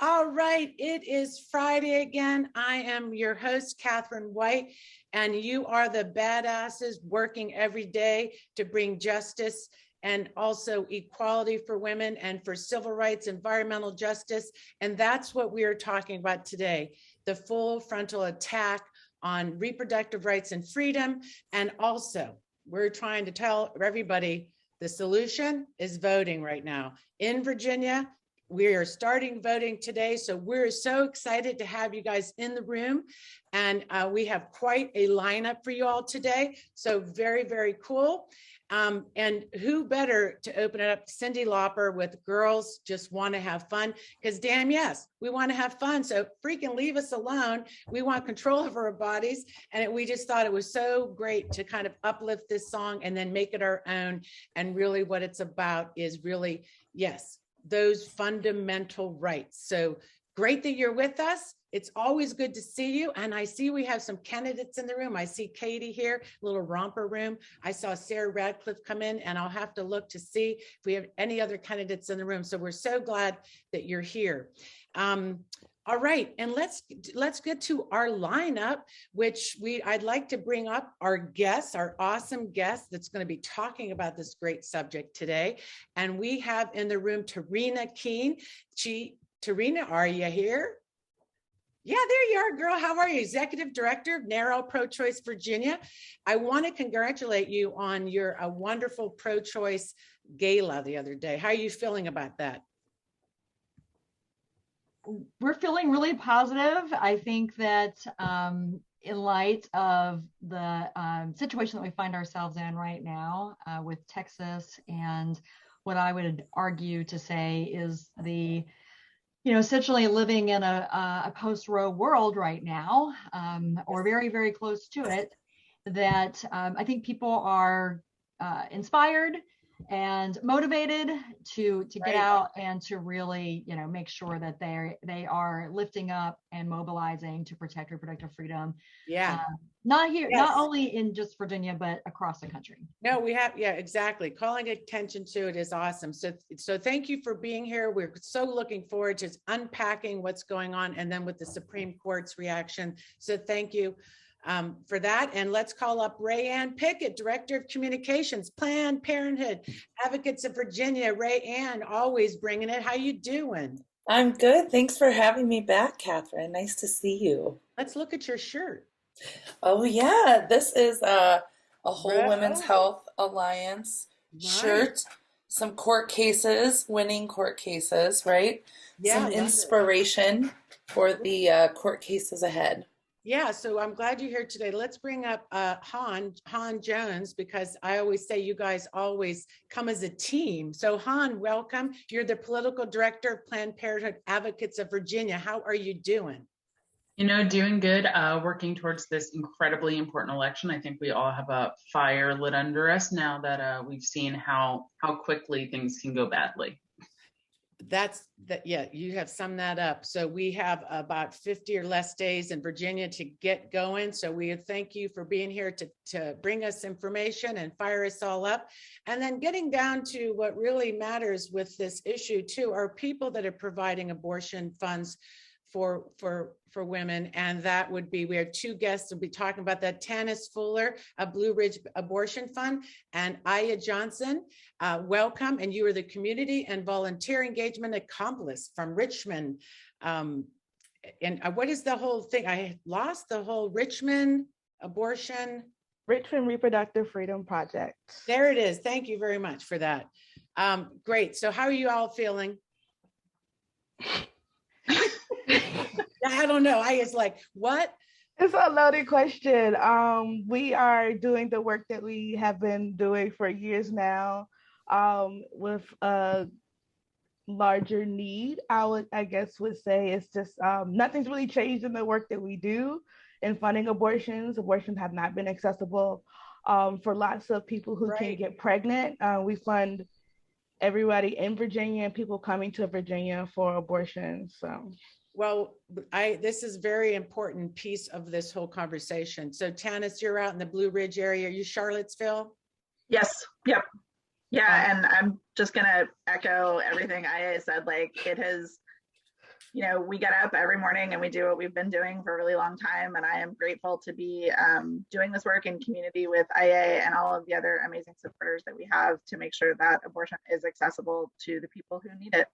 All right, it is Friday again. I am your host, Catherine White, and you are the badasses working every day to bring justice and also equality for women and for civil rights, environmental justice. And that's what we are talking about today, the full frontal attack on reproductive rights and freedom. And also, we're trying to tell everybody the solution is voting right now. In Virginia, we are starting voting today, so we're so excited to have you guys in the room. And we have quite a lineup for you all today. So very, very cool. And who better to open it up? Cyndi Lauper with Girls Just Want to Have Fun. Because damn yes, we want to have fun. So freaking leave us alone. We want control of our bodies. And we just thought it was so great to kind of uplift this song and then make it our own. And really what it's about is really, yes, those fundamental rights. So great that you're with us. It's always good to see you. And I see we have some candidates in the room. I see Katie here, little romper room. I saw Sarah Radcliffe come in, and I'll have to look to see if we have any other candidates in the room. So we're so glad that you're here. All right, and let's get to our lineup, which I'd like to bring up our guest, our awesome guest that's going to be talking about this great subject today. And we have in the room Tarina Keene. Tarina, are you here? Yeah, there you are, girl. How are you? Executive Director of NARAL Pro-Choice Virginia. I want to congratulate you on your wonderful pro-choice gala the other day. How are you feeling about that? We're feeling really positive. I think that in light of the situation that we find ourselves in right now with Texas, and what I would argue to say is the, essentially living in a post-Roe world right now, or very, very close to it, that I think people are inspired and motivated to get out and to really, make sure that they are lifting up and mobilizing to protect reproductive freedom. Yeah. Not here, not only in just Virginia, but across the country. No, we have, yeah, exactly. Calling attention to it is awesome. So thank you for being here. We're so looking forward to unpacking what's going on, and then with the Supreme Court's reaction. So thank you for that. And let's call up RaeAnn Pickett, Director of Communications, Planned Parenthood, Advocates of Virginia. RaeAnn, always bringing it. How you doing? I'm good. Thanks for having me back, Catherine. Nice to see you. Let's look at your shirt. Oh yeah, this is a Whole Women's Health Alliance shirt. Some court cases, winning court cases, right? Yeah, some inspiration for the court cases ahead. Yeah, so I'm glad you're here today. Let's bring up Han Jones, because I always say you guys always come as a team. So Han, welcome. You're the Political Director of Planned Parenthood Advocates of Virginia. How are you doing? Doing good, working towards this incredibly important election. I think we all have a fire lit under us now that we've seen how quickly things can go badly. Yeah, you have summed that up. So we have about 50 or less days in Virginia to get going. So we thank you for being here to bring us information and fire us all up. And then getting down to what really matters with this issue too, are people that are providing abortion funds for women. And that would be, we have two guests who'll be talking about that: Tannis Fuller, a Blue Ridge Abortion Fund, and Ayé Johnson. Welcome. And you are the Community and Volunteer Engagement Accomplice from Richmond. And what is the whole thing? I lost the whole Richmond Reproductive Freedom Project. There it is. Thank you very much for that. Great. So how are you all feeling? I don't know. I was like, what? It's a loaded question. We are doing the work that we have been doing for years now, with a larger need. I guess would say it's just nothing's really changed in the work that we do in funding abortions. Abortions have not been accessible for lots of people who can get pregnant. We fund everybody in Virginia and people coming to Virginia for abortions. So. Well, this is a very important piece of this whole conversation. So Tannis, you're out in the Blue Ridge area. Are you Charlottesville? Yes. Yep. Yeah. And I'm just going to echo everything Ayé said. Like, it has we get up every morning and we do what we've been doing for a really long time. And I am grateful to be doing this work in community with Ayé and all of the other amazing supporters that we have to make sure that abortion is accessible to the people who need it.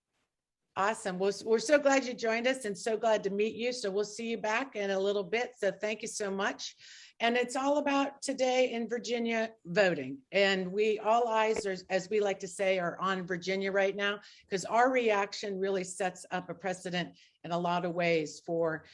Awesome. Well, we're so glad you joined us and so glad to meet you. So we'll see you back in a little bit. So thank you so much. And it's all about today in Virginia voting. And all eyes are, as we like to say, are on Virginia right now, because our reaction really sets up a precedent in a lot of ways for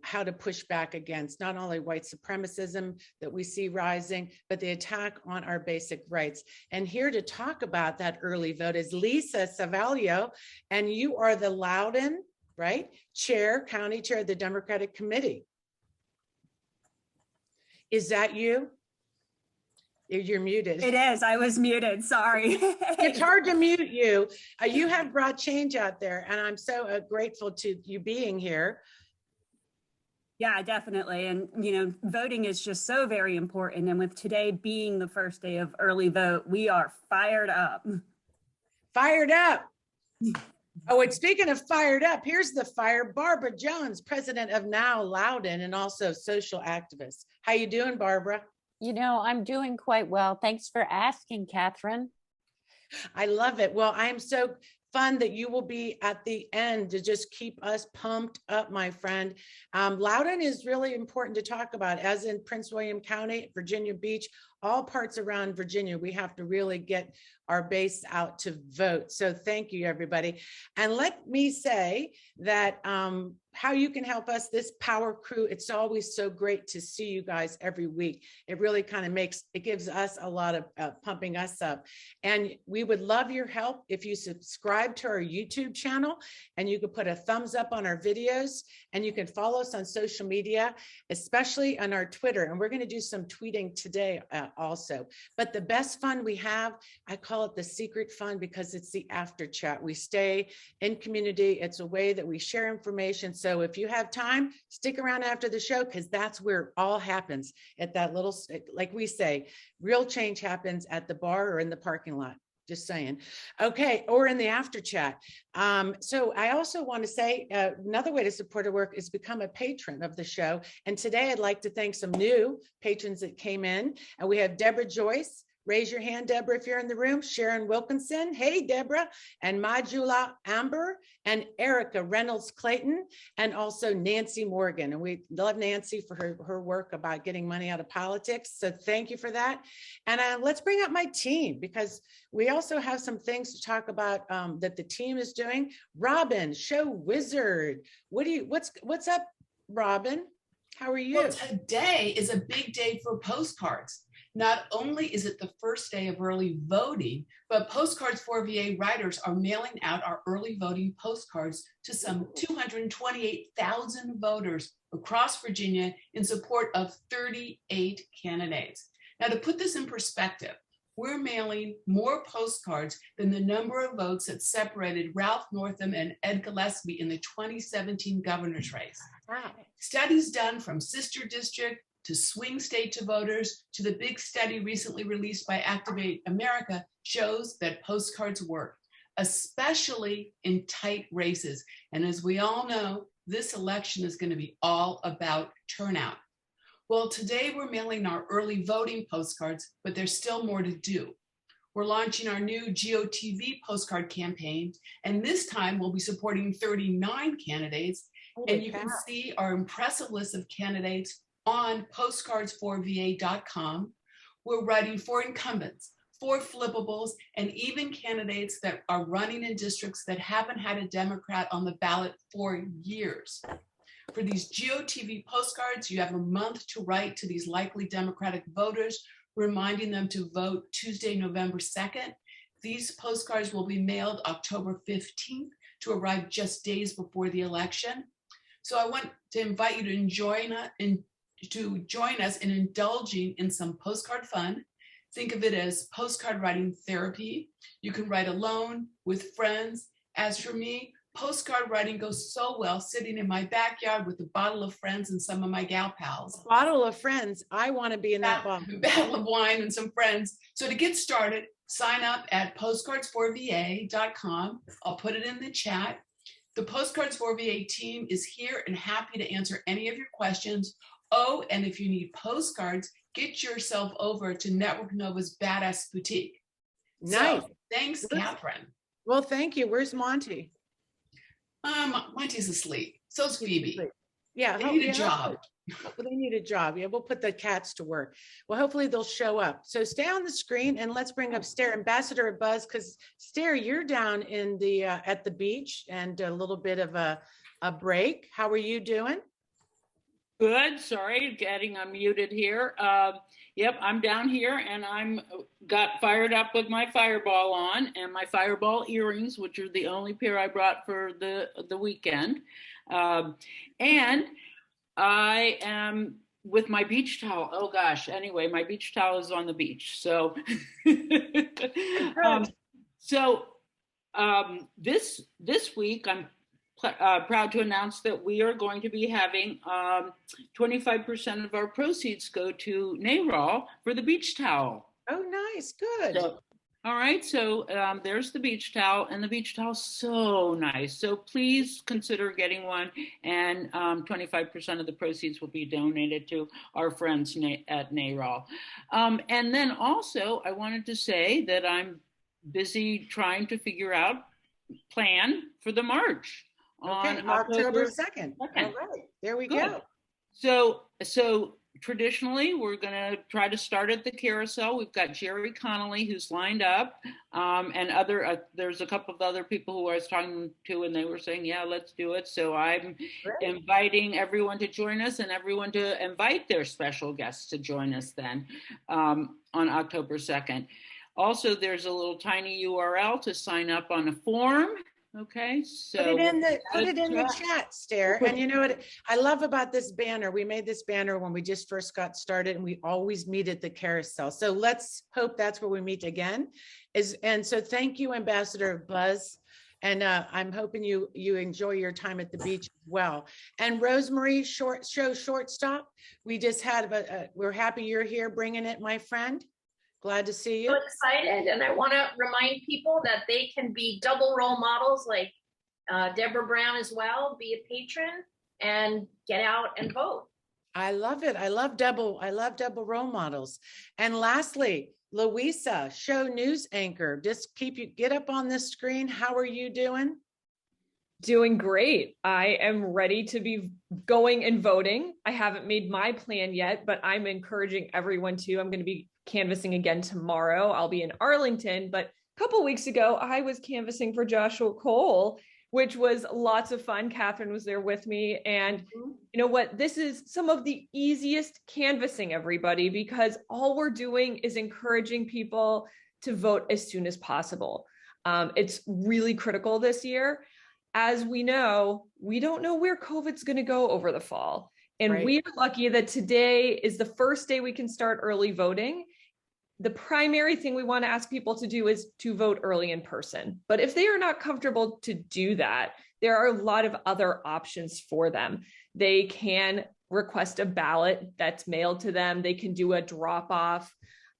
how to push back against not only white supremacism that we see rising, but the attack on our basic rights. And here to talk about that early vote is Lisa Savalio, and you are the Loudoun, right, county chair of the Democratic Committee. Is that you? You're muted. It is. I was muted. Sorry. It's hard to mute you. You have brought change out there, and I'm so grateful to you being here. Yeah, definitely. And, voting is just so very important. And with today being the first day of early vote, we are fired up. Fired up. Oh, and speaking of fired up, here's the fire. Barbara Jones, president of Now Loudoun and also social activist. How you doing, Barbara? I'm doing quite well. Thanks for asking, Catherine. I love it. Well, I'm so fun that you will be at the end to just keep us pumped up, my friend. Loudoun is really important to talk about, as in Prince William County, Virginia Beach, all parts around Virginia. We have to really get our base out to vote. So thank you, everybody. And let me say that how you can help us, this power crew, it's always so great to see you guys every week. It really kind of gives us a lot of pumping us up. And we would love your help if you subscribe to our YouTube channel, and you could put a thumbs up on our videos, and you can follow us on social media, especially on our Twitter. And we're going to do some tweeting today also. But the best fun we have, I call it the secret fun, because it's the after chat. We stay in community. It's a way that we share information. So if you have time, stick around after the show, because that's where it all happens, at that little, like we say, real change happens at the bar or in the parking lot. Just saying. Okay, or in the after chat. So I also want to say another way to support our work is become a patron of the show. And today I'd like to thank some new patrons that came in. And we have Deborah Joyce. Raise your hand, Deborah, if you're in the room. Sharon Wilkinson. Hey, Deborah. And Majula Amber and Erica Reynolds Clayton, and also Nancy Morgan. And we love Nancy for her work about getting money out of politics. So thank you for that. And let's bring up my team, because we also have some things to talk about that the team is doing. Robin, show wizard. What's up, Robin? How are you? Well, today is a big day for postcards. Not only is it the first day of early voting, but Postcards for VA writers are mailing out our early voting postcards to some 228,000 voters across Virginia in support of 38 candidates. Now, to put this in perspective, we're mailing more postcards than the number of votes that separated Ralph Northam and Ed Gillespie in the 2017 governor's race. Wow. Studies done from sister district to swing state to voters to the big study recently released by Activate America shows that postcards work, especially in tight races. And as we all know, this election is going to be all about turnout. Well, today we're mailing our early voting postcards, but there's still more to do. We're launching our new GOTV postcard campaign, and this time we'll be supporting 39 candidates. And you can see our impressive list of candidates on postcards4va.com. We're writing for incumbents, for flippables, and even candidates that are running in districts that haven't had a Democrat on the ballot for years. For these GOTV postcards, you have a month to write to these likely Democratic voters, reminding them to vote Tuesday, November 2nd. These postcards will be mailed October 15th to arrive just days before the election. So I want to invite you to join us in indulging in some postcard fun. Think of it as postcard writing therapy. You can write alone, with friends. As for me, postcard writing goes so well sitting in my backyard with a bottle of Friends and some of my gal pals. A bottle of Friends. I want to be in that bottle. A bottle of wine and some friends. So to get started, sign up at postcards4va.com. I'll put it in the chat. The Postcards for VA team is here and happy to answer any of your questions. Oh, and if you need postcards, get yourself over to Network Nova's Badass Boutique. Nice. So, thanks, Catherine. Well, thank you. Where's Monty? Monty's asleep. So's Phoebe. Yeah, they need a job. They need a job. Yeah, we'll put the cats to work. Well, hopefully they'll show up. So stay on the screen and let's bring up Stair, Ambassador Buzz, because Stair, you're down in the at the beach and a little bit of a break. How are you doing? Good. Sorry, getting unmuted here. Yep, I'm down here and I'm got fired up with my Fireball on and my Fireball earrings, which are the only pair I brought for the weekend. And I am with my beach towel. Oh gosh. Anyway, my beach towel is on the beach. So, this week I'm proud to announce that we are going to be having 25% of our proceeds go to NARAL for the beach towel. Oh, nice. Good. So, all right. So there's the beach towel, and the beach towel is so nice. So please consider getting one, and 25% of the proceeds will be donated to our friends at NARAL. And then also, I wanted to say that I'm busy trying to figure out plan for the march. Okay, on October 2nd. All right, there we go. So traditionally, we're going to try to start at the carousel. We've got Jerry Connolly, who's lined up, and there's a couple of other people who I was talking to, and they were saying, yeah, let's do it. So I'm inviting everyone to join us and everyone to invite their special guests to join us then on October 2nd. Also, there's a little tiny URL to sign up on a form. Okay, so put it in the chat, Stair. And you know what I love about this banner? We made this banner when we just first got started, and we always meet at the carousel. So let's hope that's where we meet again. And so thank you, Ambassador Buzz. And I'm hoping you enjoy your time at the beach as well. And Rosemary Shortstop, we just had we're happy you're here bringing it, my friend. Glad to see you. So excited, and I want to remind people that they can be double role models like Deborah Brown as well, be a patron and get out and vote. I love it. I love double role models. And lastly, Louisa, show news anchor. Just get up on this screen. How are you doing? Doing great. I am ready to be going and voting. I haven't made my plan yet, but I'm encouraging everyone to. I'm going to be canvassing again tomorrow. I'll be in Arlington, but a couple weeks ago, I was canvassing for Joshua Cole, which was lots of fun. Catherine was there with me. And you know what? This is some of the easiest canvassing, everybody, because all we're doing is encouraging people to vote as soon as possible. It's really critical this year. As we know, we don't know where COVID's going to go over the fall. And we are lucky that today is the first day we can start early voting. The primary thing we want to ask people to do is to vote early in person. But if they are not comfortable to do that, there are a lot of other options for them. They can request a ballot that's mailed to them. They can do a drop off.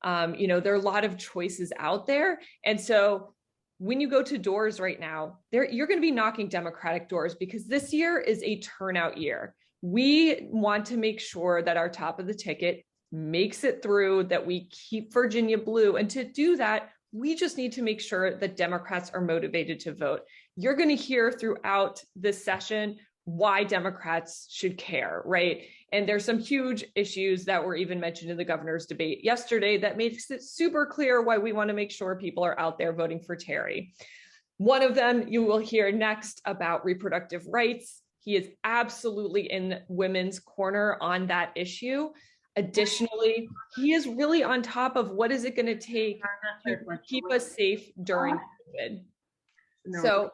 There are a lot of choices out there. And so when you go to doors right now, you're going to be knocking Democratic doors because this year is a turnout year. We want to make sure that our top of the ticket makes it through, that we keep Virginia blue. And to do that, we just need to make sure that Democrats are motivated to vote. You're going to hear throughout this session why Democrats should care, right? And there's some huge issues that were even mentioned in the governor's debate yesterday that makes it super clear why we want to make sure people are out there voting for Terry. One of them you will hear next about reproductive rights. He is absolutely in women's corner on that issue. Additionally, he is really on top of what is it going to take to keep us safe during COVID. So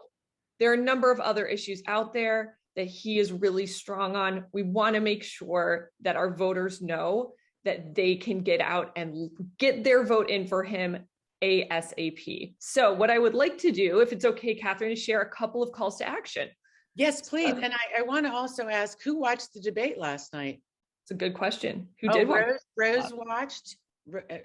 there are a number of other issues out there that he is really strong on. We want to make sure that our voters know that they can get out and get their vote in for him ASAP. So what I would like to do, if it's okay, Catherine, is share a couple of calls to action. Yes, please. And I want to also ask, who watched the debate last night? It's a good question. Who did watch? Rose watched.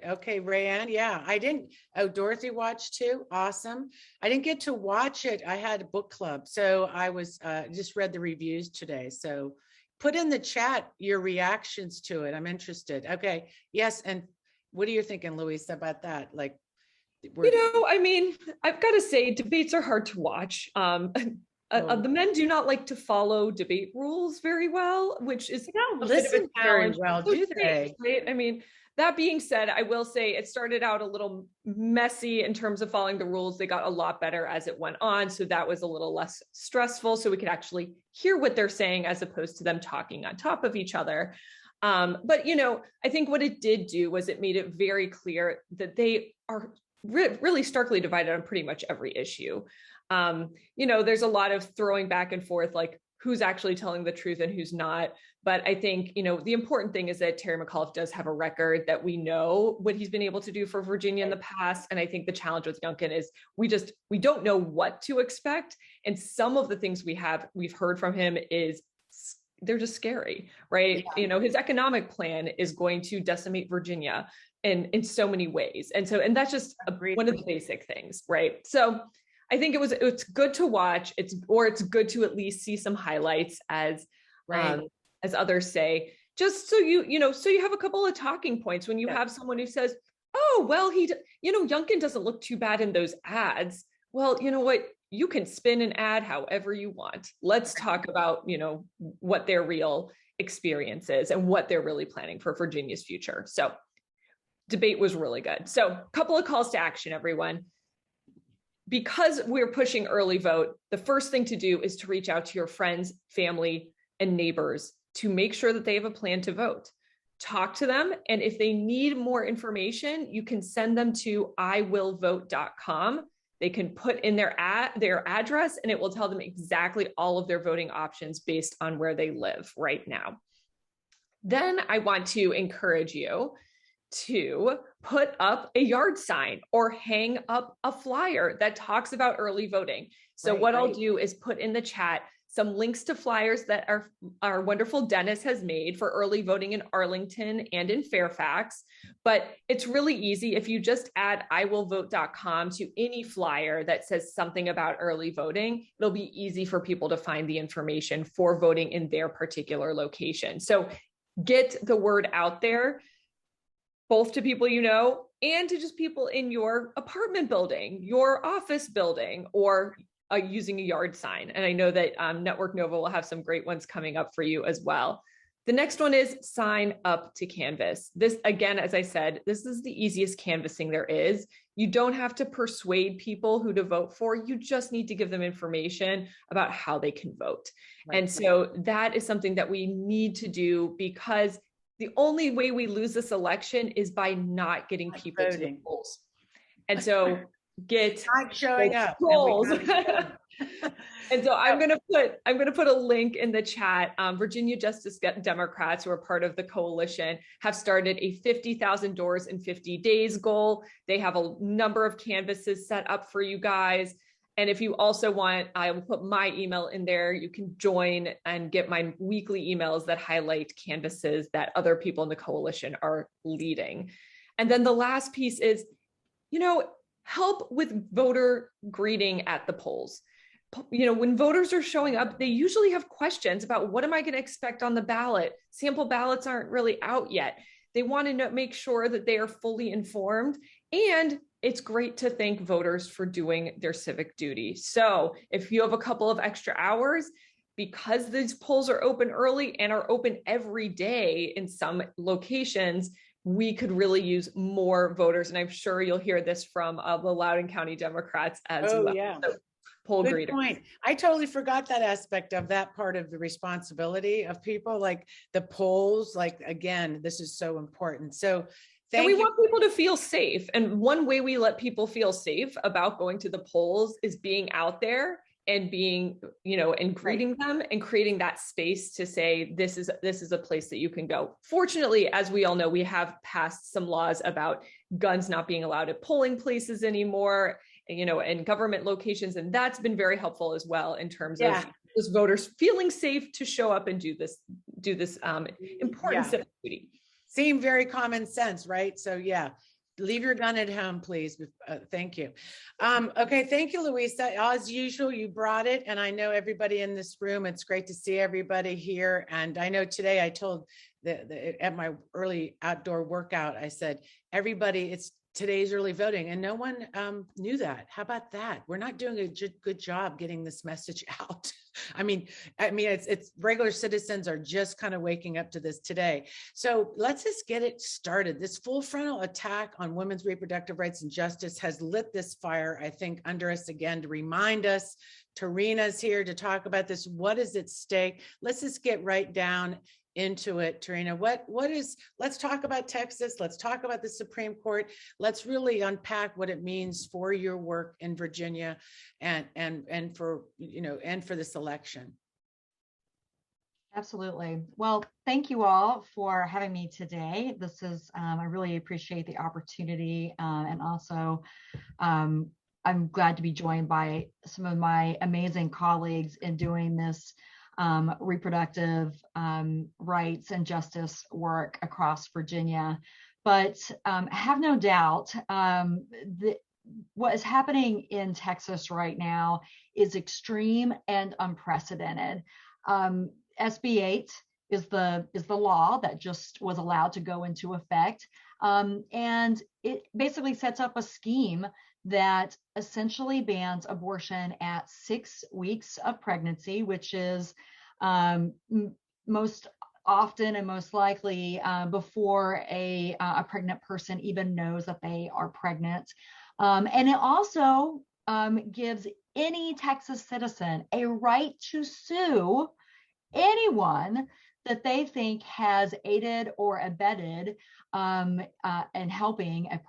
Okay, RaeAnn. Yeah, I didn't. Oh, Dorothy watched too. Awesome. I didn't get to watch it. I had a book club, so I was just read the reviews today. So put in the chat your reactions to it. I'm interested. Okay. Yes. And what are you thinking, Louise, about that? Like, I mean, I've got to say, debates are hard to watch. The men do not like to follow debate rules very well, which is don't listen very well, do they? Right? I mean, that being said, I will say it started out a little messy in terms of following the rules. They got a lot better as it went on. So that was a little less stressful. So we could actually hear what they're saying as opposed to them talking on top of each other. But, I think what it did do was it made it very clear that they are really starkly divided on pretty much every issue. There's a lot of throwing back and forth, like who's actually telling the truth and who's not. But I think, the important thing is that Terry McAuliffe does have a record, that we know what he's been able to do for Virginia in the past. And I think the challenge with Youngkin is we don't know what to expect. And some of the things we've heard from him is they're just scary, right? Yeah. His economic plan is going to decimate Virginia in so many ways. And that's just one of the basic things, right? So I think it's good to watch. It's good to at least see some highlights as others say, just so you have a couple of talking points when you have someone who says, oh, well, Youngkin doesn't look too bad in those ads. Well, you know what? You can spin an ad however you want. Let's talk about, what their real experience is and what they're really planning for Virginia's future. So debate was really good. So a couple of calls to action, everyone. Because we're pushing early vote, the first thing to do is to reach out to your friends, family, and neighbors to make sure that they have a plan to vote. Talk to them, and if they need more information, you can send them to iwillvote.com. They can put in their address, and it will tell them exactly all of their voting options based on where they live right now. Then I want to encourage you to put up a yard sign or hang up a flyer that talks about early voting. So I'll do is put in the chat some links to flyers that our wonderful Dennis has made for early voting in Arlington and in Fairfax. But it's really easy. If you just add iwillvote.com to any flyer that says something about early voting, it'll be easy for people to find the information for voting in their particular location. So get the word out there, both to people and to just people in your apartment building, your office building, or using a yard sign. And I know that Network Nova will have some great ones coming up for you as well. The next one is sign up to canvass. This, again, as I said, this is the easiest canvassing there is. You don't have to persuade people who to vote for. You just need to give them information about how they can vote. Right. And so that is something that we need to do, because the only way we lose this election is by not getting people to the polls. And so not showing up. And so I'm going to put a link in the chat. Virginia Justice Democrats, who are part of the coalition, have started a 50,000 doors in 50 days goal. They have a number of canvases set up for you guys. And if you also want, I will put my email in there. You can join and get my weekly emails that highlight canvases that other people in the coalition are leading. And then the last piece is, help with voter greeting at the polls. When voters are showing up, they usually have questions about what am I going to expect on the ballot? Sample ballots aren't really out yet. They want to make sure that they are fully informed, and it's great to thank voters for doing their civic duty. So if you have a couple of extra hours, because these polls are open early and are open every day in some locations, we could really use more voters. And I'm sure you'll hear this from the Loudoun County Democrats as well. Yeah. So, poll Good greeters. Point. I totally forgot that aspect of that part of the responsibility of people, like the polls. Like, again, this is so important. So and we want people to feel safe. And one way we let people feel safe about going to the polls is being out there and being, and greeting them and creating that space to say, this is a place that you can go. Fortunately, as we all know, we have passed some laws about guns not being allowed at polling places anymore, and government locations. And that's been very helpful as well in terms of just voters feeling safe to show up and do this important civic duty. Seem very common sense, right? So yeah, leave your gun at home, please. Thank you. Okay, thank you, Louisa. As usual, you brought it, and I know everybody in this room. It's great to see everybody here. And I know today I told at my early outdoor workout, I said, everybody, it's today's early voting, and no one knew that. How about that? We're not doing a good job getting this message out. I mean, it's regular citizens are just kind of waking up to this today. So let's just get it started. This full frontal attack on women's reproductive rights and justice has lit this fire, I think, under us again to remind us. Tarina's here to talk about this. What is at stake? Let's just get right down into it. Tarina, let's talk about Texas. Let's talk about the Supreme Court. Let's really unpack what it means for your work in Virginia and for, and for this election. Absolutely. Well, thank you all for having me today. This is, I really appreciate the opportunity, and also I'm glad to be joined by some of my amazing colleagues in doing this reproductive rights and justice work across Virginia. But have no doubt what is happening in Texas right now is extreme and unprecedented. SB 8 is the law that just was allowed to go into effect, and it basically sets up a scheme that essentially bans abortion at 6 weeks of pregnancy, which is most often and most likely before a pregnant person even knows that they are pregnant. And it also gives any Texas citizen a right to sue anyone that they think has aided or abetted in helping a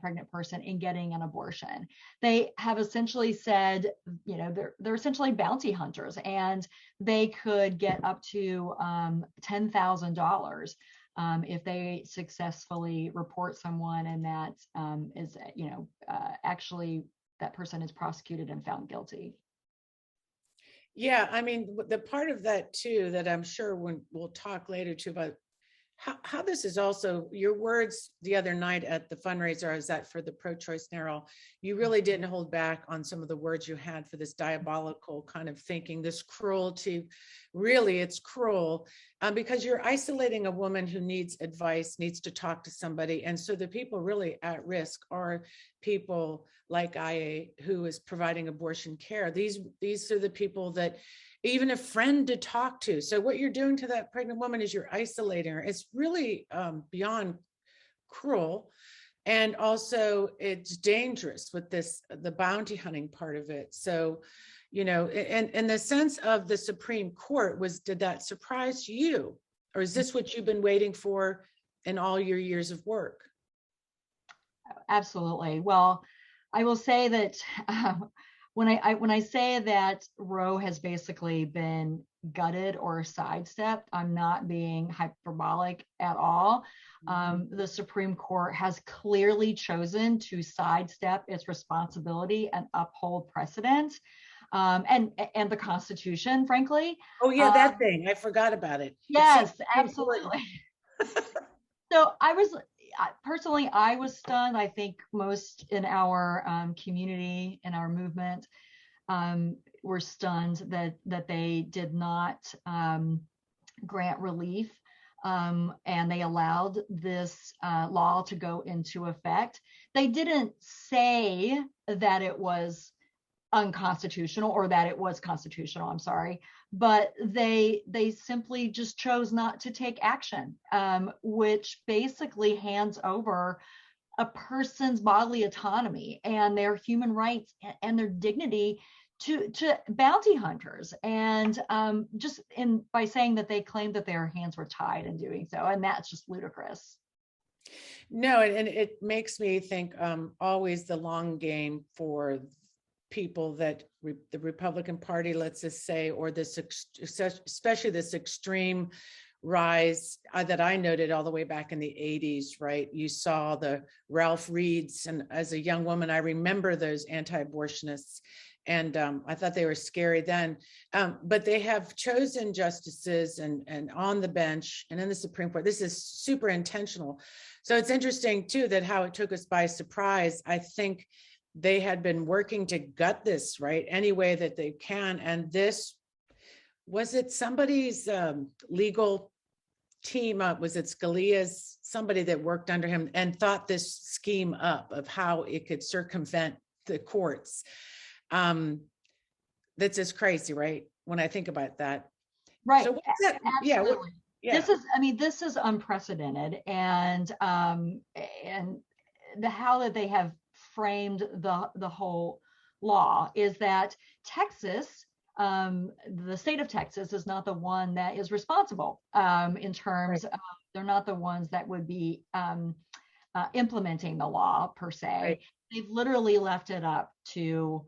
pregnant person in getting an abortion. They have essentially said, they're essentially bounty hunters, and they could get up to $10,000 if they successfully report someone, and that is, actually that person is prosecuted and found guilty. Yeah, I mean, the part of that too, that I'm sure when we'll talk later too about how this is also your words the other night at the fundraiser I was at for the pro-choice NARAL, you really didn't hold back on some of the words you had for this diabolical kind of thinking, this cruelty. Really, it's cruel because you're isolating a woman who needs advice, needs to talk to somebody. And so the people really at risk are people like Ayé, who is providing abortion care. These are the people that even a friend to talk to. So what you're doing to that pregnant woman is you're isolating her. It's really beyond cruel. And also it's dangerous with the bounty hunting part of it. So, and the sense of the Supreme Court did that surprise you? Or is this what you've been waiting for in all your years of work? Absolutely. Well, I will say that when I say that Roe has basically been gutted or sidestepped, I'm not being hyperbolic at all. The Supreme Court has clearly chosen to sidestep its responsibility and uphold precedent, and the Constitution, frankly. Oh yeah, that thing, I forgot about it. Yes, absolutely. So personally, I was stunned. I think most in our community, in our movement, were stunned that they did not grant relief, and they allowed this law to go into effect. They didn't say that it was unconstitutional or that it was constitutional, I'm sorry, but they simply just chose not to take action, which basically hands over a person's bodily autonomy and their human rights and their dignity to bounty hunters, and by saying that they claimed that their hands were tied in doing so, and that's just ludicrous. No, and it makes me think always the long game for people that the Republican Party, let's just say, or this, especially this extreme rise that I noted all the way back in the 80s, right? You saw the Ralph Reeds, and as a young woman, I remember those anti-abortionists. And I thought they were scary then. But they have chosen justices and on the bench and in the Supreme Court. This is super intentional. So it's interesting too, that how it took us by surprise. I think they had been working to gut this, right, any way that they can. And this, was it somebody's legal team up? Was it Scalia's, somebody that worked under him and thought this scheme up of how it could circumvent the courts? That's just crazy, right? When I think about that. Right. So absolutely. Yeah. This is unprecedented, and how that they have framed the whole law is that Texas, the state of Texas, is not the one that is responsible in terms of, they're not the ones that would be implementing the law per se. Right. They've literally left it up to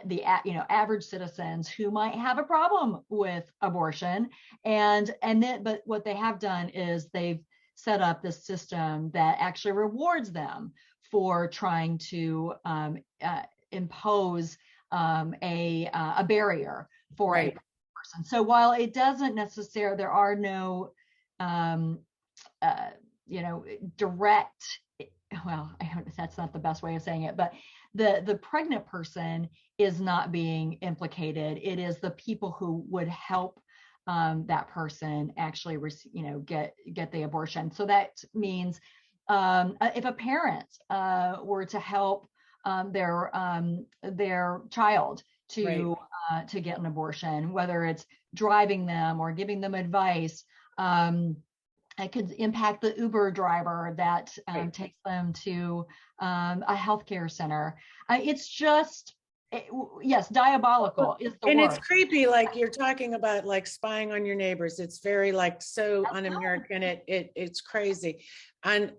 the average citizens who might have a problem with abortion, but what they have done is they've set up this system that actually rewards them for trying to impose a barrier for a person. So while it doesn't necessarily, there are no direct, well, that's not the best way of saying it, but the pregnant person is not being implicated. It is the people who would help that person actually get the abortion. So that means if a parent were to help their child to get an abortion, whether it's driving them or giving them advice, it could impact the Uber driver that takes them to a healthcare center. It's just, yes, diabolical is the word. And it's creepy, like you're talking about, like spying on your neighbors. It's very so un-American. It's crazy. And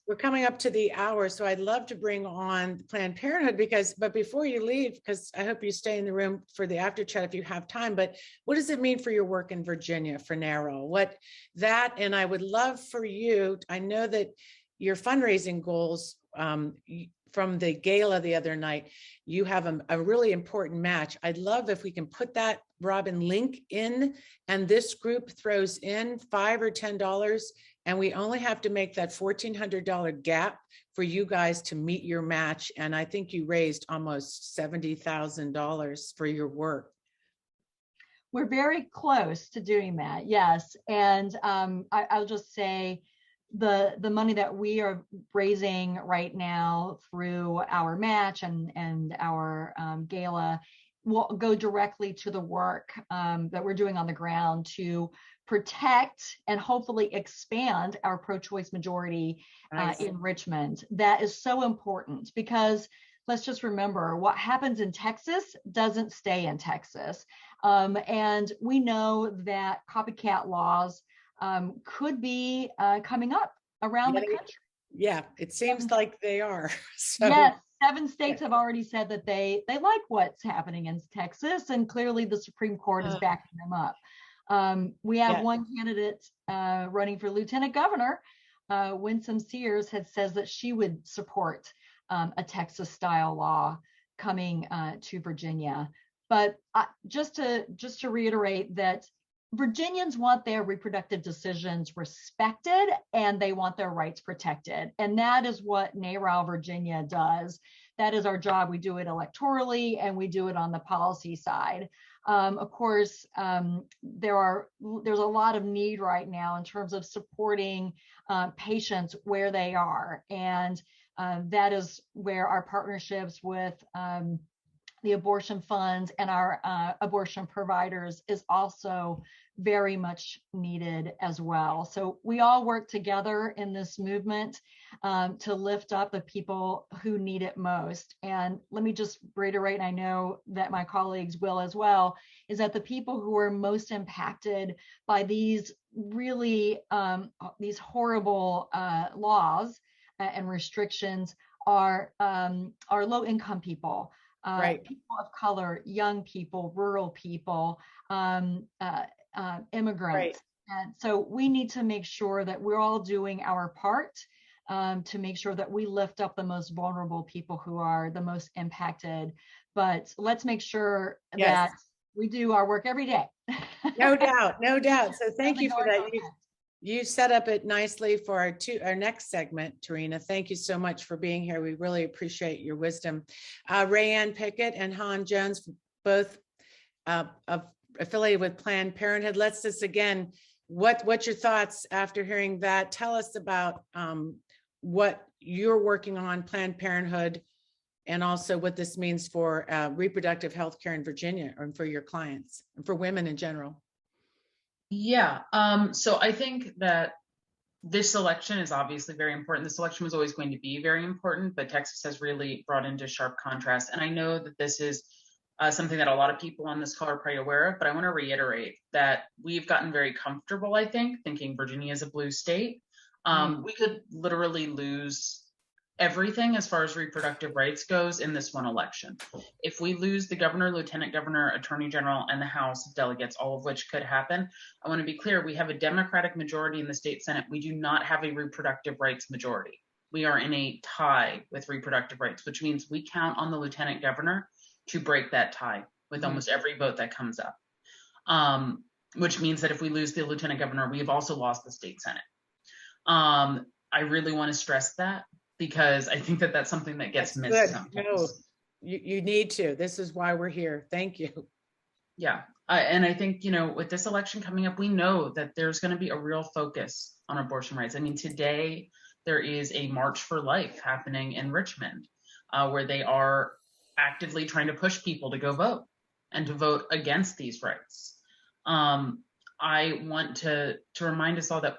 we're coming up to the hour, so I'd love to bring on Planned Parenthood but before you leave, because I hope you stay in the room for the after chat if you have time, but what does it mean for your work in Virginia for NARAL? And I would love for you, I know that your fundraising goals from the gala the other night, you have a really important match. I'd love if we can put that, Robin, link in, and this group throws in $5 or $10, and we only have to make that $1,400 gap for you guys to meet your match. And I think you raised almost $70,000 for your work. We're very close to doing that, yes. And I'll just say the money that we are raising right now through our match and our gala will go directly to the work that we're doing on the ground to protect and hopefully expand our pro-choice majority in Richmond. That is so important because let's just remember what happens in Texas doesn't stay in Texas. And we know that copycat laws could be coming up around the country. Yeah, it seems like they are. So. Yes, 7 states have already said that they like what's happening in Texas, and clearly the Supreme Court is backing them up. We have one candidate running for lieutenant governor, Winsome Sears, says that she would support a Texas-style law coming to Virginia. But just to reiterate that Virginians want their reproductive decisions respected and they want their rights protected. And that is what NARAL Virginia does. That is our job. We do it electorally and we do it on the policy side. Of course, there's a lot of need right now in terms of supporting patients where they are. And that is where our partnerships with the abortion funds and our abortion providers is also very much needed as well. So we all work together in this movement to lift up the people who need it most. And let me just reiterate, and I know that my colleagues will as well, is that the people who are most impacted by these really these horrible laws and restrictions are low-income people. People of color, young people, rural people, immigrants. And so we need to make sure that we're all doing our part to make sure that we lift up the most vulnerable people who are the most impacted but let's make sure Yes. that we do our work every day. No doubt, no doubt. So thank you for that. Going You set up it nicely for our next segment, Tarina. Thank you so much for being here. We really appreciate your wisdom. RaeAnn Pickett and Han Jones, both affiliated with Planned Parenthood. Let's just again, what's your thoughts after hearing that? Tell us about what you're working on, Planned Parenthood, and also what this means for reproductive health care in Virginia and for your clients and for women in general. Yeah, so I think that this election is obviously very important. This election was always going to be very important, but Texas has really brought into sharp contrast. And I know that this is something that a lot of people on this call are probably aware of, but I want to reiterate that we've gotten very comfortable, I think, thinking Virginia is a blue state. We could literally lose everything as far as reproductive rights goes in this one election. If we lose the governor, lieutenant governor, attorney general, and the House of Delegates, all of which could happen, I want to be clear, we have a Democratic majority in the state Senate. We do not have a reproductive rights majority. We are in a tie with reproductive rights, which means we count on the lieutenant governor to break that tie with almost every vote that comes up. Which means that if we lose the lieutenant governor, we've also lost the state Senate. I really want to stress that, because I think that that's something that gets missed sometimes. No, you need to. This is why we're here. Thank you. Yeah. And I think, with this election coming up, we know that there's going to be a real focus on abortion rights. I mean, today there is a March for Life happening in Richmond, where they are actively trying to push people to go vote and to vote against these rights. I want to remind us all that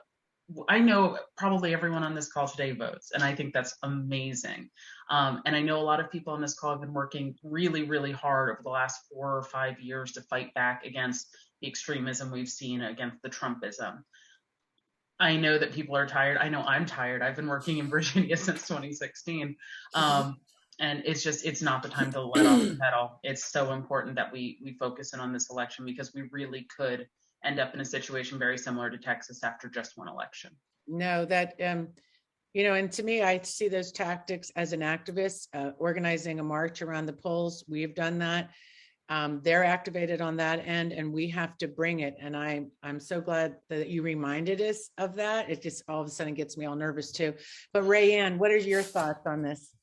I know probably everyone on this call today votes, and I think that's amazing. And I know a lot of people on this call have been working really, really hard over the last 4 or 5 years to fight back against the extremism we've seen, against the Trumpism. I know that people are tired. I know I'm tired. I've been working in Virginia since 2016. And it's not the time to let off the pedal. It's so important that we focus in on this election, because we really could end up in a situation very similar to Texas after just one election. No, that, and to me, I see those tactics as an activist, organizing a march around the polls. We've done that. They're activated on that end, and we have to bring it. And I'm so glad that you reminded us of that. It just all of a sudden gets me all nervous too. But RaeAnn, what are your thoughts on this?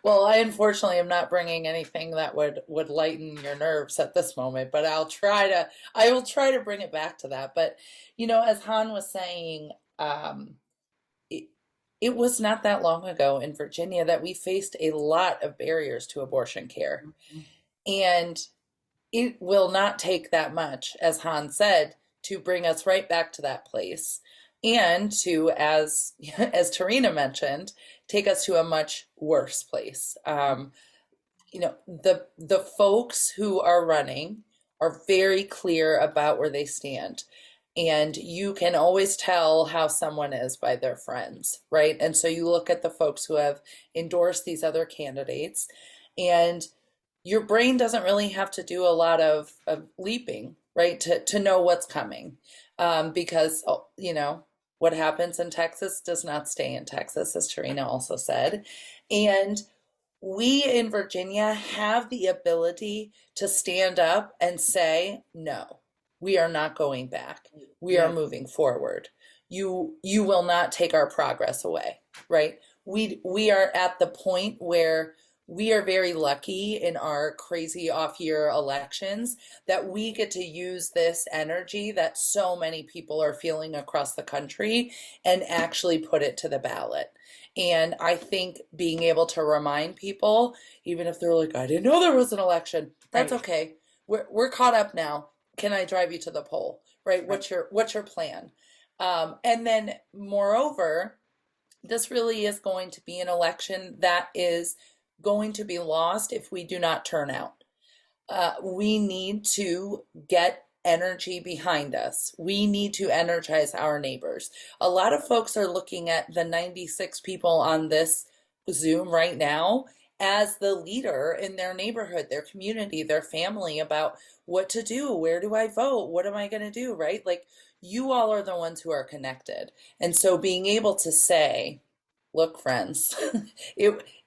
Well, I unfortunately am not bringing anything that would lighten your nerves at this moment, but I will try to bring it back to that. But, as Han was saying, it was not that long ago in Virginia that we faced a lot of barriers to abortion care. And it will not take that much, as Han said, to bring us right back to that place. And to, as Tarina mentioned, take us to a much worse place. The folks who are running are very clear about where they stand. And you can always tell how someone is by their friends, right? And so you look at the folks who have endorsed these other candidates, and your brain doesn't really have to do a lot of leaping, right, to know what's coming. Because, what happens in Texas does not stay in Texas, as Tarina also said. And we in Virginia have the ability to stand up and say, no, we are not going back. We are moving forward. You will not take our progress away, right? We are at the point where we are very lucky in our crazy off-year elections that we get to use this energy that so many people are feeling across the country and actually put it to the ballot. And I think being able to remind people, even if they're like, I didn't know there was an election, that's okay. We're caught up now. Can I drive you to the poll? Right? What's your plan? And then moreover, this really is going to be an election that is going to be lost if we do not turn out. We need to get energy behind us. We need to energize our neighbors. A lot of folks are looking at the 96 people on this Zoom right now as the leader in their neighborhood, their community, their family, about what to do. Where do I vote? What am I going to do? Right? Like, you all are the ones who are connected. And so being able to say, look, friends,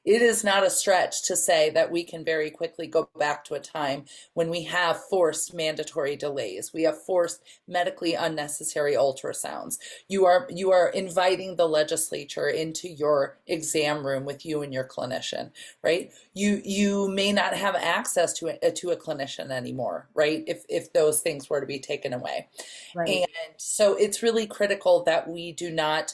It is not a stretch to say that we can very quickly go back to a time when we have forced mandatory delays. We have forced medically unnecessary ultrasounds. You are inviting the legislature into your exam room with you and your clinician, right? You may not have access to a clinician anymore, right? If those things were to be taken away. Right. And so it's really critical that we do not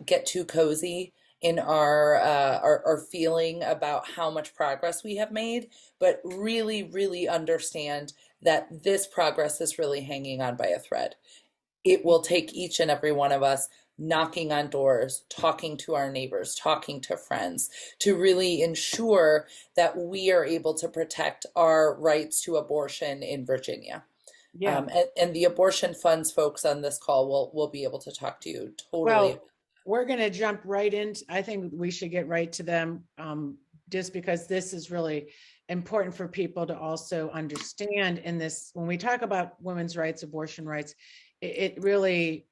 get too cozy in our feeling about how much progress we have made, but really, really understand that this progress is really hanging on by a thread. It will take each and every one of us knocking on doors, talking to our neighbors, talking to friends, to really ensure that we are able to protect our rights to abortion in Virginia. Yeah. And the abortion funds folks on this call will be able to talk to you totally. Well, we're going to jump right in. I think we should get right to them, just because this is really important for people to also understand in this. When we talk about women's rights, abortion rights, it really,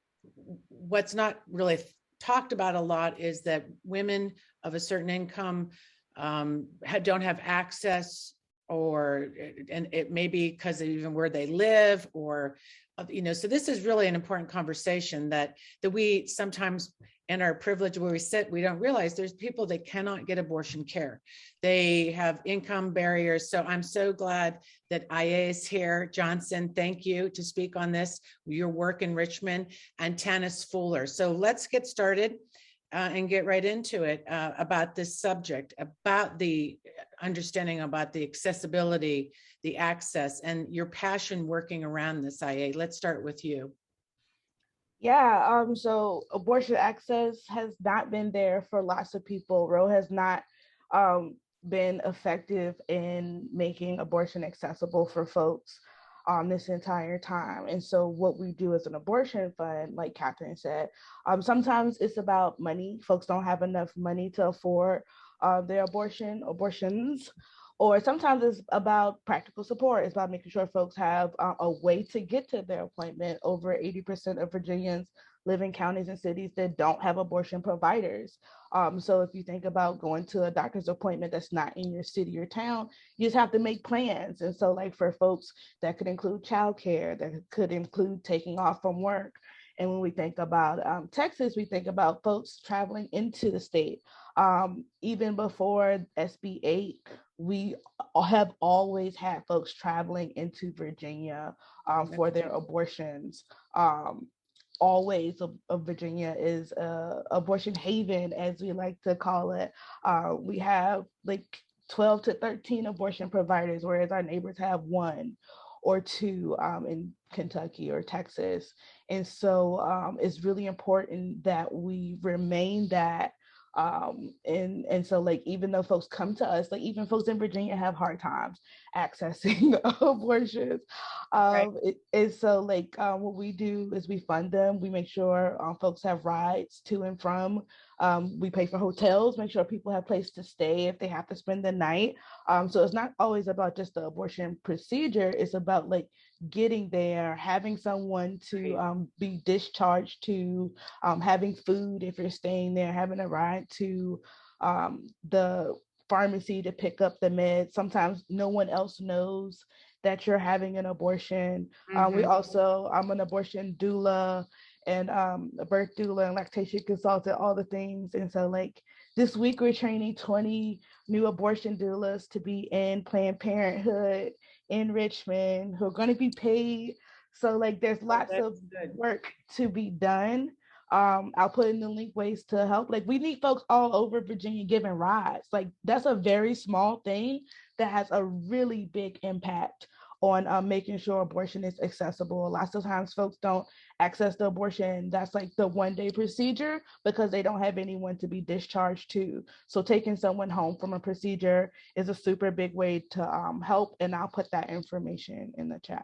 what's not really talked about a lot is that women of a certain income don't have access, and it may be because of even where they live, or so this is really an important conversation that we sometimes, in our privilege where we sit, we don't realize there's people that cannot get abortion care. They have income barriers. So I'm so glad that Ayé is here. Johnson, thank you to speak on this, your work in Richmond, and Tannis Fuller. So let's get started and get right into it about this subject, about the understanding about the accessibility, the access, and your passion working around this, Ayé. Let's start with you. Yeah, so abortion access has not been there for lots of people. Roe has not been effective in making abortion accessible for folks this entire time. And so what we do as an abortion fund, like Catherine said, sometimes it's about money. Folks don't have enough money to afford their abortions. Or sometimes it's about practical support. It's about making sure folks have a way to get to their appointment. Over 80% of Virginians live in counties and cities that don't have abortion providers. So if you think about going to a doctor's appointment that's not in your city or town, you just have to make plans. And so like for folks, that could include childcare, that could include taking off from work. And when we think about Texas, we think about folks traveling into the state. Even before SB 8, we have always had folks traveling into Virginia for their abortions. Always Virginia is a abortion haven, as we like to call it. We have like 12 to 13 abortion providers, whereas our neighbors have 1 or 2 in Kentucky or Texas. And so it's really important that we remain that. And so like, even though folks come to us, like even folks in Virginia have hard times accessing abortions. And so like what we do is we fund them. We make sure folks have rides to and from. We pay for hotels, make sure people have place to stay if they have to spend the night. So it's not always about just the abortion procedure. It's about like getting there, having someone to be discharged to, having food if you're staying there, having a ride to the pharmacy to pick up the meds. Sometimes no one else knows that you're having an abortion. We also, I'm an abortion doula and a birth doula and lactation consultant, all the things. And so like this week we're training 20 new abortion doulas to be in Planned Parenthood in Richmond who are going to be paid. So like there's lots of work to be done. I'll put in the link ways to help. Like we need folks all over Virginia giving rides. Like that's a very small thing that has a really big impact on making sure abortion is accessible. Lots of times folks don't access the abortion. That's like the one-day procedure because they don't have anyone to be discharged to. So taking someone home from a procedure is a super big way to help. And I'll put that information in the chat.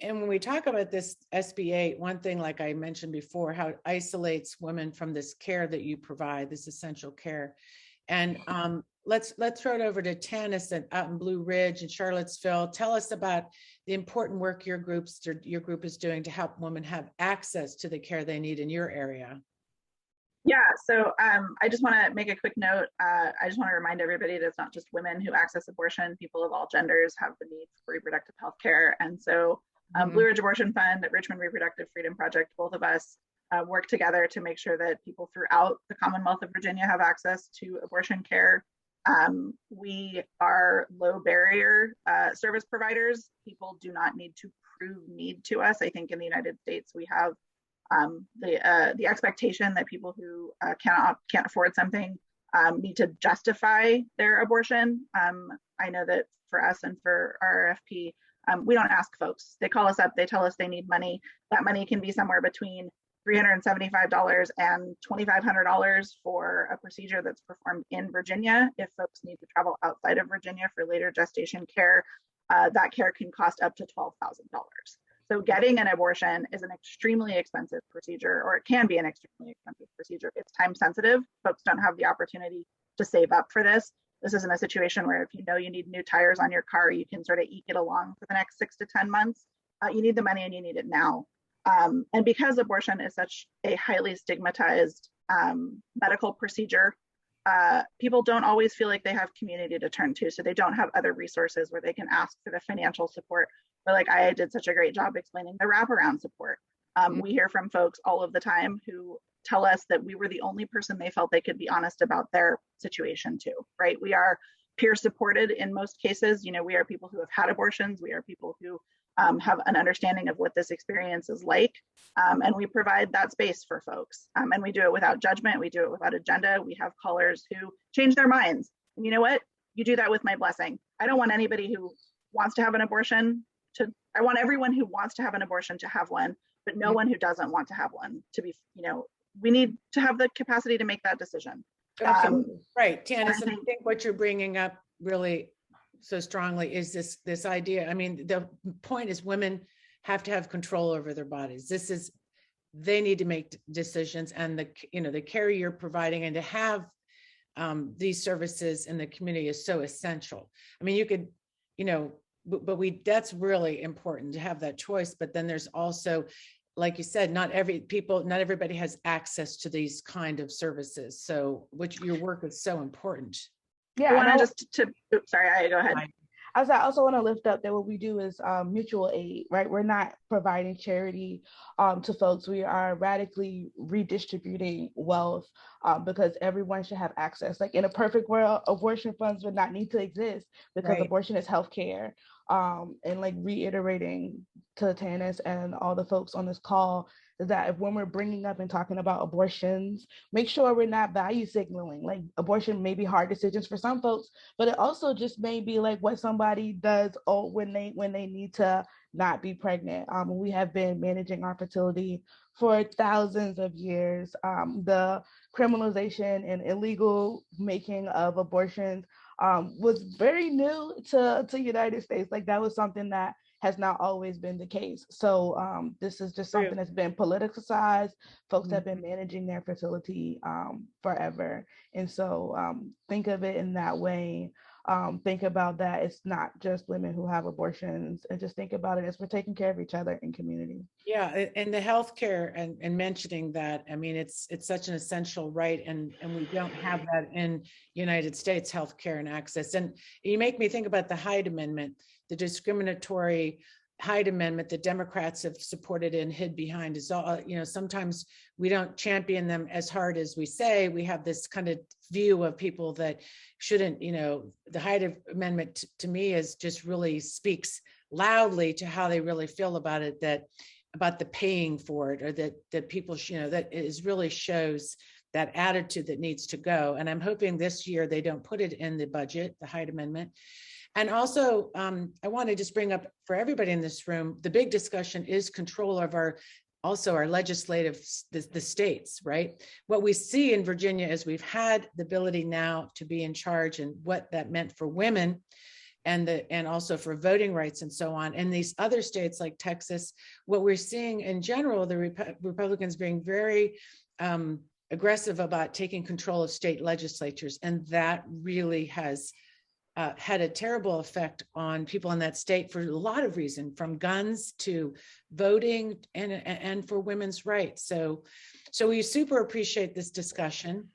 And when we talk about this SB 8, one thing, like I mentioned before, how it isolates women from this care that you provide, this essential care. And let's throw it over to Tannis out in Blue Ridge and Charlottesville. Tell us about the important work your group is doing to help women have access to the care they need in your area. Yeah, so I just want to make a quick note. I just want to remind everybody that it's not just women who access abortion. People of all genders have the need for reproductive health care. And so Blue Ridge Abortion Fund, Richmond Reproductive Freedom Project, both of us work together to make sure that people throughout the Commonwealth of Virginia have access to abortion care. We are low barrier service providers. People do not need to prove need to us. I think in the United States, we have the expectation that people who can't afford something need to justify their abortion. I know that for us and for RRFP, we don't ask folks. They call us up, they tell us they need money. That money can be somewhere between $375 and $2,500 for a procedure that's performed in Virginia. If folks need to travel outside of Virginia for later gestation care, that care can cost up to $12,000. So getting an abortion is an extremely expensive procedure, or it can be an extremely expensive procedure. It's time sensitive. Folks don't have the opportunity to save up for this. This isn't a situation where if you know you need new tires on your car, you can sort of eke it along for the next 6 to 10 months. You need the money and you need it now. And because abortion is such a highly stigmatized medical procedure, people don't always feel like they have community to turn to. So they don't have other resources where they can ask for the financial support. But like I did such a great job explaining the wraparound support. We hear from folks all of the time who tell us that we were the only person they felt they could be honest about their situation to, right? We are peer supported in most cases. You know, we are people who have had abortions. We are people who have an understanding of what this experience is like. And we provide that space for folks. And we do it without judgment. We do it without agenda. We have callers who change their minds. And you know what? You do that with my blessing. I don't want anybody who wants to have an abortion I want everyone who wants to have an abortion to have one, but no one who doesn't want to have one to be, you know, we need to have the capacity to make that decision. Right, Tannis, and I think what you're bringing up really so strongly is this idea. I mean, the point is women have to have control over their bodies. They need to make decisions, and the care you're providing and to have these services in the community is so essential. I mean, you could, but that's really important to have that choice. But then there's also, like you said, not everybody has access to these kind of services. So your work is so important. Yeah, I want sorry, go ahead. I also want to lift up that what we do is mutual aid, right? We're not providing charity to folks. We are radically redistributing wealth because everyone should have access. Like in a perfect world, abortion funds would not need to exist because abortion is healthcare. And like reiterating to Tannis and all the folks on this call is that when we're bringing up and talking about abortions, make sure we're not value signaling. Like abortion may be hard decisions for some folks, but it also just may be like what somebody does when they need to not be pregnant. We have been managing our fertility for thousands of years. The criminalization and illegal making of abortions was very new to United States. Like that was something that has not always been the case. So this is just something that's been politicized. Folks have been managing their fertility forever. And so think of it in that way. Think about that. It's not just women who have abortions, and just think about it as we're taking care of each other in community. Yeah, and the healthcare and mentioning that, I mean, it's such an essential right, and we don't have that in United States, healthcare and access. And you make me think about the Hyde Amendment, the discriminatory Hyde Amendment that Democrats have supported and hid behind. Is all, sometimes we don't champion them as hard as we say. We have this kind of view of people that shouldn't, the Hyde Amendment to me is just really speaks loudly to how they really feel about it, about the paying for it, or that people, that is really shows that attitude that needs to go. And I'm hoping this year they don't put it in the budget, the Hyde Amendment. And also, I want to just bring up for everybody in this room, the big discussion is control of our legislative, the states, right? What we see in Virginia is we've had the ability now to be in charge, and what that meant for women and also for voting rights and so on. And these other states like Texas, what we're seeing in general, the Republicans being very aggressive about taking control of state legislatures. And that really has had a terrible effect on people in that state for a lot of reasons, from guns to voting and for women's rights. So we super appreciate this discussion.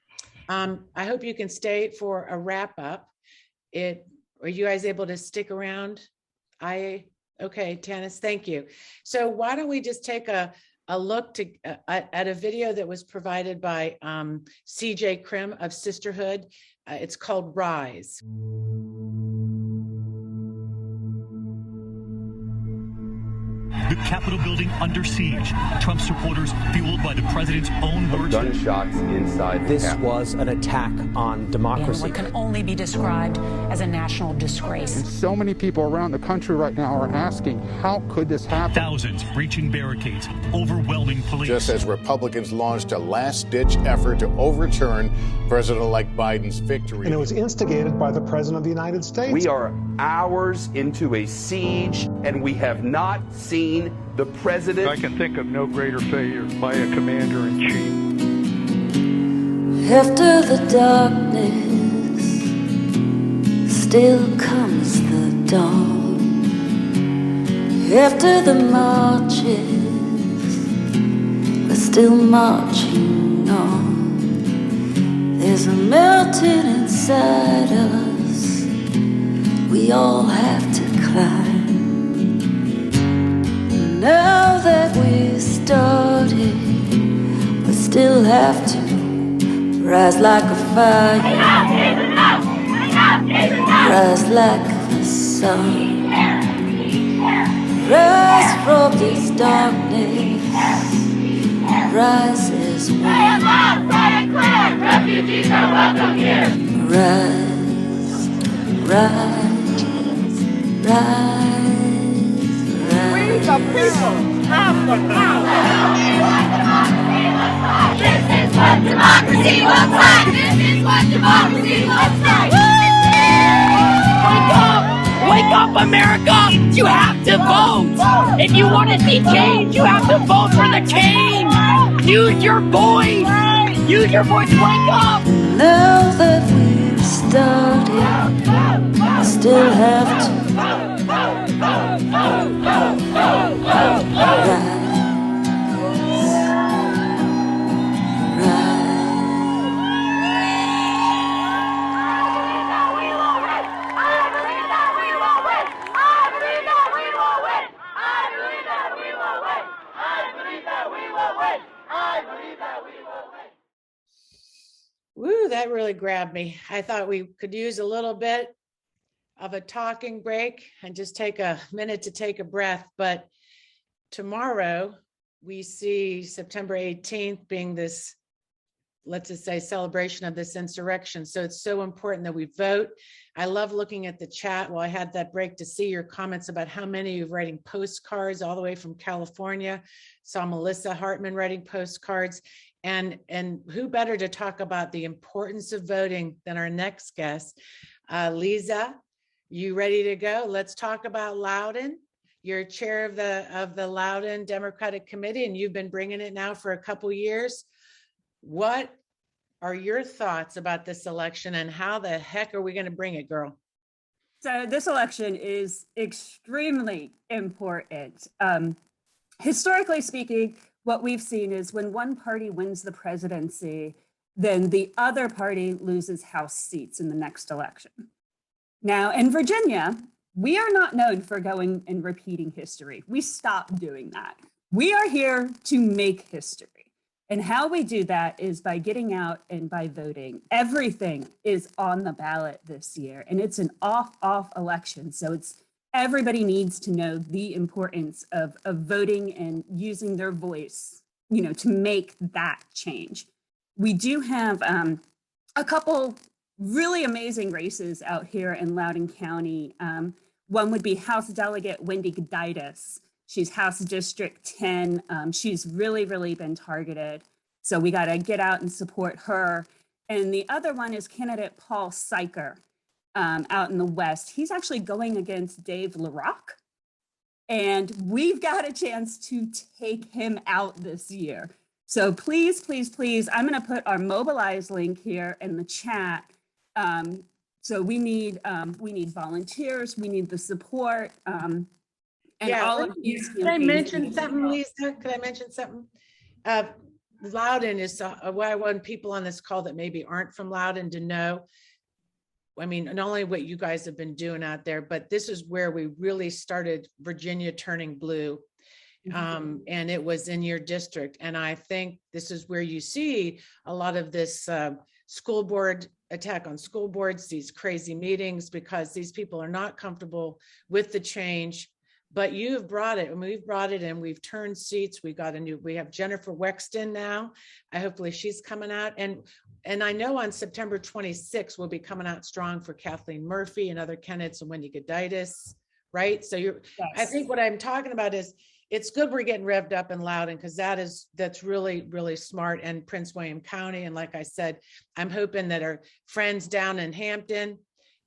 I hope you can stay for a wrap up. Are you guys able to stick around? Okay, Tannis, thank you. So why don't we just take a look at a video that was provided by CJ Krim of Sisterhood. It's called Rise. The Capitol building under siege. Trump supporters fueled by the president's own words. Gunshots inside. This was an attack on democracy. What can only be described as a national disgrace. And so many people around the country right now are asking, how could this happen? Thousands breaching barricades, overwhelming police. Just as Republicans launched a last-ditch effort to overturn President-elect Biden's victory. And it was instigated by the President of the United States. We are hours into a siege, and we have not seen the president. I can think of no greater failure by a commander-in-chief. After the darkness, still comes the dawn. After the marches, we're still marching on. There's a mountain inside us we all have to climb. Now that we started, we still have to rise like a fire, rise like the sun, rise from this darkness, rise as one. Refugees are welcome here. Rise, rise, rise, rise. We the people have the power. This is what democracy looks like. This is what democracy looks like. Wake up! Wake up, America! You have to vote! If you want to see change, you have to vote for the change! Use your voice! Use your voice, wake up! Now that we've started, we still have to Woo, that really grabbed me. I thought we could use a little bit of a talking break and just take a minute to take a breath. But tomorrow we see September 18th being this, let's just say, celebration of this insurrection. So it's so important that we vote. I love looking at the chat while I had that break to see your comments about how many of you are writing postcards all the way from California. Saw Melissa Hartman writing postcards. And who better to talk about the importance of voting than our next guest. Lisa, you ready to go? Let's talk about Loudoun. You're chair of the Loudoun Democratic Committee, and you've been bringing it now for a couple years. What are your thoughts about this election, and how the heck are we going to bring it, girl? So this election is extremely important. Historically speaking, what we've seen is when one party wins the presidency, then the other party loses House seats in the next election. Now, in Virginia, we are not known for going and repeating history. We stopped doing that. We are here to make history. And how we do that is by getting out and by voting. Everything is on the ballot this year, and it's an off election. So everybody needs to know the importance of voting and using their voice, to make that change. We do have a couple really amazing races out here in Loudoun County. One would be House Delegate Wendy Goditis. She's House District 10. She's really, really been targeted. So we got to get out and support her. And the other one is candidate Paul Syker. Out in the West. He's actually going against Dave LaRock. And we've got a chance to take him out this year. So please, please, please, I'm going to put our Mobilize link here in the chat So we need volunteers, we need the support, and all of these Can I mention something, Lisa? Could I mention something? Loudoun is what I want people on this call that maybe aren't from Loudoun to know. I mean, not only what you guys have been doing out there, but this is where we really started Virginia turning blue. And it was in your district. And I think this is where you see a lot of this school board attack on school boards, these crazy meetings, because these people are not comfortable with the change. But you've brought it, and we've brought it, and we've turned seats. We have Jennifer Wexton now. Hopefully she's coming out. And I know on September 26th, we'll be coming out strong for Kathleen Murphy and other candidates and Wendy Goditis, right? So I think what I'm talking about is, it's good we're getting revved up in Loudoun, because that's really, really smart, and Prince William County. And like I said, I'm hoping that our friends down in Hampton,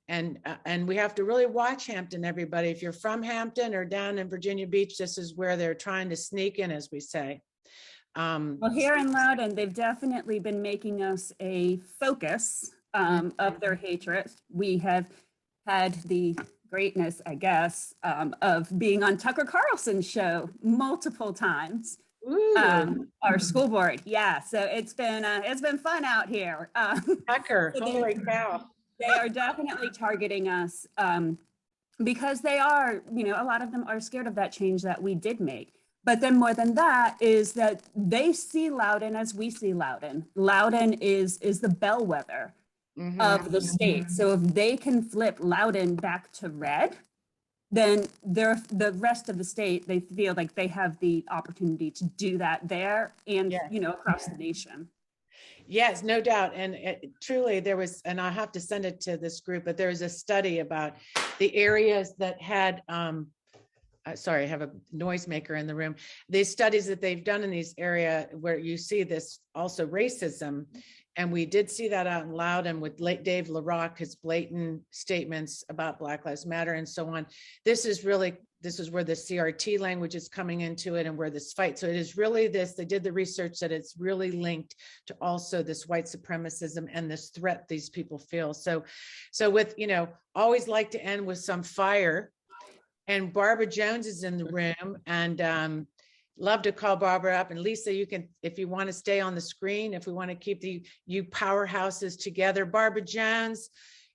and we have to really watch Hampton, everybody. If you're from Hampton or down in Virginia Beach, this is where they're trying to sneak in, as we say. Well, here in Loudoun, they've definitely been making us a focus of their hatred. We have had the greatness, I guess, of being on Tucker Carlson's show multiple times. Our school board, yeah. So it's been fun out here. Tucker, holy cow! They are definitely targeting us because they are, a lot of them are scared of that change that we did make. But then more than that is that they see Loudoun as we see Loudoun. Loudoun is the bellwether of the state. So if they can flip Loudoun back to red, then the rest of the state, they feel like they have the opportunity to do that there and, across the nation. Yes, no doubt. And truly there was, and I'll have to send it to this group, but there was a study about the areas that had, sorry, I have a noisemaker in the room. The studies that they've done in these areas where you see this also racism. And we did see that out in Loudoun with Dave LaRock, his blatant statements about Black Lives Matter and so on. This is where the CRT language is coming into it, and where this fight. So it is really this, they did the research that it's really linked to also this white supremacism and this threat these people feel. So with, always like to end with some fire. And Barbara Jones is in the room, and love to call Barbara up. And Lisa, you can, if you want to stay on the screen, if we want to keep you powerhouses together. Barbara Jones,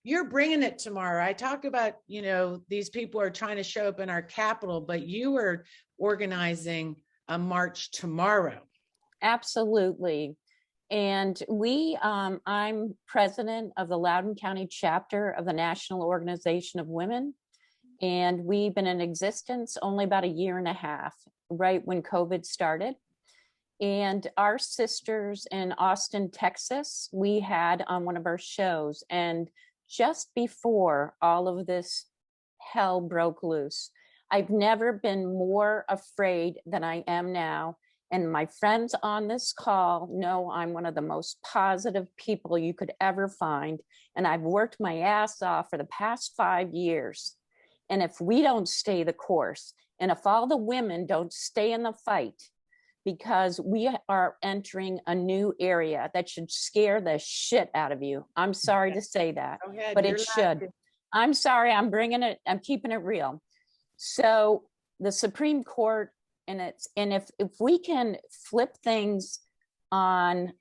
you're bringing it tomorrow. I talked about, these people are trying to show up in our Capitol, but you are organizing a march tomorrow. Absolutely. And I'm president of the Loudoun County chapter of the National Organization of Women. And we've been in existence only about a year and a half, right when COVID started. And our sisters in Austin, Texas, we had on one of our shows. And just before all of this hell broke loose, I've never been more afraid than I am now. And my friends on this call know I'm one of the most positive people you could ever find. And I've worked my ass off for the past 5 years. And if we don't stay the course, and if all the women don't stay in the fight, because we are entering a new area that should scare the shit out of you. I'm sorry to say that, but it should. I'm sorry, I'm bringing it, I'm keeping it real. So the Supreme Court, and if we can flip things on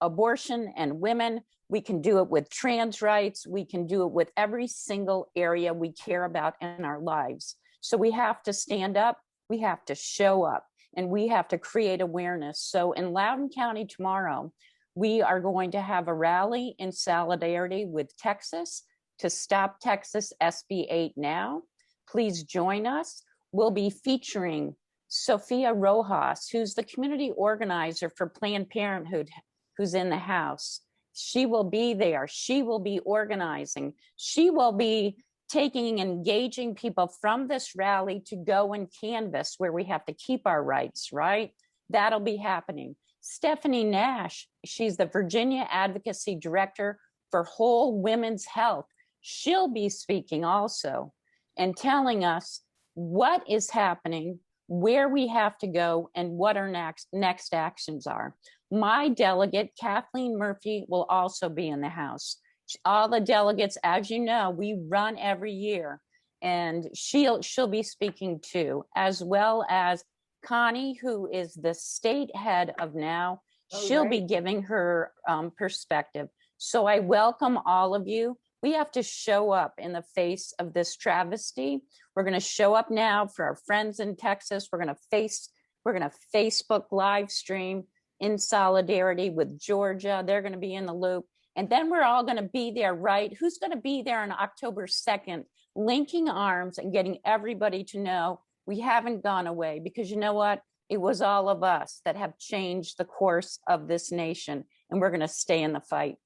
abortion and women, we can do it with trans rights. We can do it with every single area we care about in our lives. So we have to stand up, we have to show up, and we have to create awareness. So in Loudoun County tomorrow, we are going to have a rally in solidarity with Texas to stop Texas SB 8 now. Please join us. We'll be featuring Sophia Rojas, who's the community organizer for Planned Parenthood, who's in the House. She will be there. She will be organizing. She will be taking and engaging people from this rally to go and canvass where we have to keep our rights, right? That'll be happening. Stephanie Nash, she's the Virginia Advocacy Director for Whole Women's Health. She'll be speaking also and telling us what is happening, where we have to go, and what our next actions are. My delegate, Kathleen Murphy, will also be in the House. all the delegates, as you know, we run every year, and she'll be speaking too, as well as Connie, who is the state head of NOW. She'll be giving her perspective. So I welcome all of you. We have to show up in the face of this travesty. We're going to show up now for our friends in Texas. We're going to Facebook live stream in solidarity with Georgia. They're going to be in the loop. And then we're all going to be there, right? Who's going to be there on October 2nd, linking arms and getting everybody to know we haven't gone away, because you know what? It was all of us that have changed the course of this nation, and we're going to stay in the fight.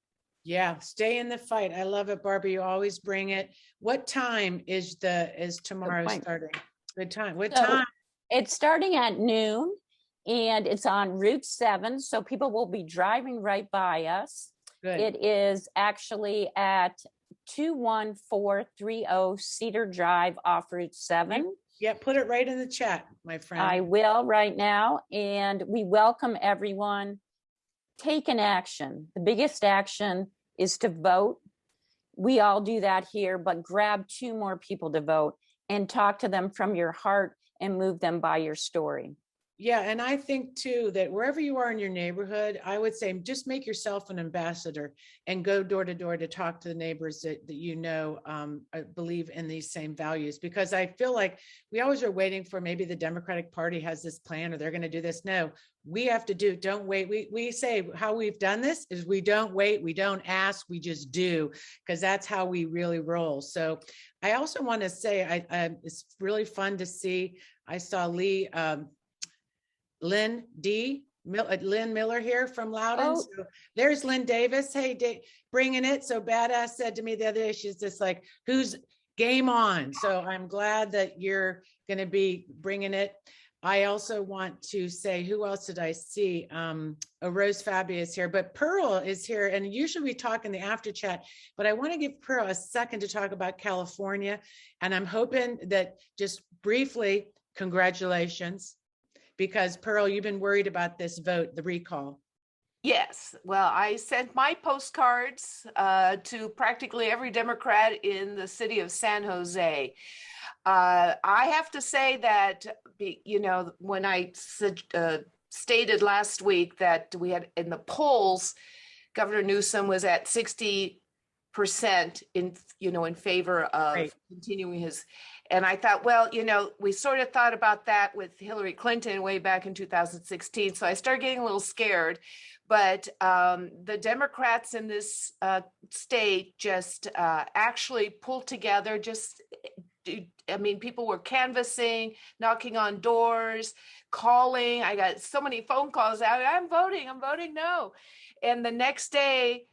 Yeah, stay in the fight. I love it, Barbara. You always bring it. What time is tomorrow starting? Good time. What time? It's starting at noon, and it's on Route 7, so people will be driving right by us. Good. It is actually at 21430 Cedar Drive off Route 7. Yeah, put it right in the chat, my friend. I will right now, and we welcome everyone. Take an action. The biggest action is to vote. We all do that here, but grab 2 more people to vote and talk to them from your heart and move them by your story. Yeah, and I think too that wherever you are in your neighborhood, I would say just make yourself an ambassador and go door to door to talk to the neighbors that you know believe in these same values. Because I feel like we always are waiting for maybe the Democratic Party has this plan or they're going to do this. No, we have to do. Don't wait. We say how we've done this is we don't wait, we don't ask, we just do, because that's how we really roll. So I also want to say it's really fun to see. I saw Lynn Miller here from Loudoun. Oh. So there's Lynn Davis. Hey, bringing it. So Badass said to me the other day, she's just like, who's game on? So I'm glad that you're going to be bringing it. I also want to say, who else did I see? Rose Fabia is here, but Pearl is here. And usually we talk in the after chat, but I want to give Pearl a second to talk about California. And I'm hoping that just briefly, congratulations. Because Pearl, you've been worried about this vote, the recall. Yes. Well, I sent my postcards to practically every Democrat in the city of San Jose. I have to say that, you know, when I stated last week that we had in the polls, Governor Newsom was at 60% in favor of continuing his. And I thought, well, you know, we sort of thought about that with Hillary Clinton way back in 2016. So I started getting a little scared. But the Democrats in this state just actually pulled together. People were canvassing, knocking on doors, calling. I got so many phone calls out. I'm voting no. And the next day,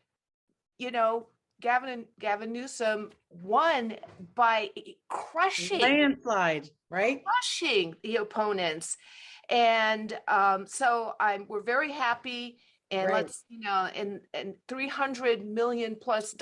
you know, Gavin Newsom won by crushing landslide, right? Crushing the opponents. And so we're very happy. And let's, you know, and $300 million plus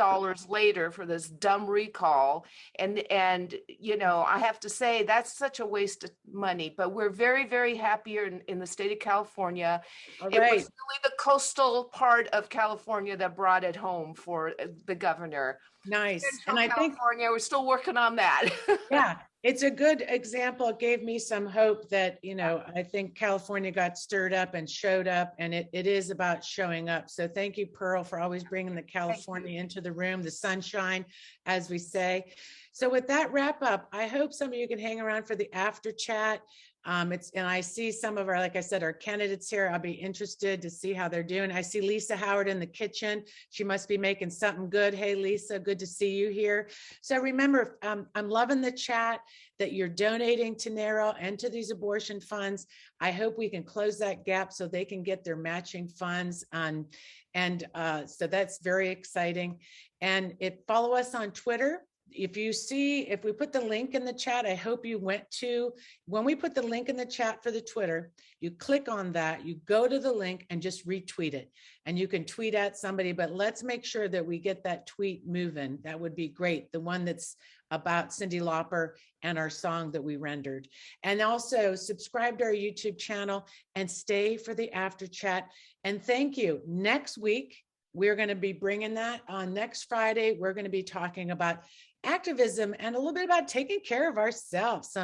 later for this dumb recall. And, you know, I have to say that's such a waste of money, but we're very, very happy in the state of California. It was really the coastal part of California that brought it home for the governor. Nice. And I think California, we're still working on that. Yeah. It's a good example. It gave me some hope that, you know, I think California got stirred up and showed up, and it is about showing up. So thank you, Pearl, for always bringing the California into the room, the sunshine, as we say. So with that wrap up, I hope some of you can hang around for the after chat. And I see some of our, like I said, our candidates here. I'll be interested to see how they're doing. I see Lisa Howard in the kitchen. She must be making something good. Hey, Lisa, good to see you here. So remember, I'm loving the chat that you're donating to NARAL and to these abortion funds. I hope we can close that gap so they can get their matching funds. So that's very exciting. And follow us on Twitter. If we put the link in the chat, I hope you when we put the link in the chat for the Twitter, you click on that, you go to the link and just retweet it. And you can tweet at somebody, but let's make sure that we get that tweet moving. That would be great. The one that's about Cyndi Lauper and our song that we rendered. And also subscribe to our YouTube channel and stay for the after chat. And thank you. Next week, we're going to be bringing that on next Friday. We're going to be talking about activism and a little bit about taking care of ourselves,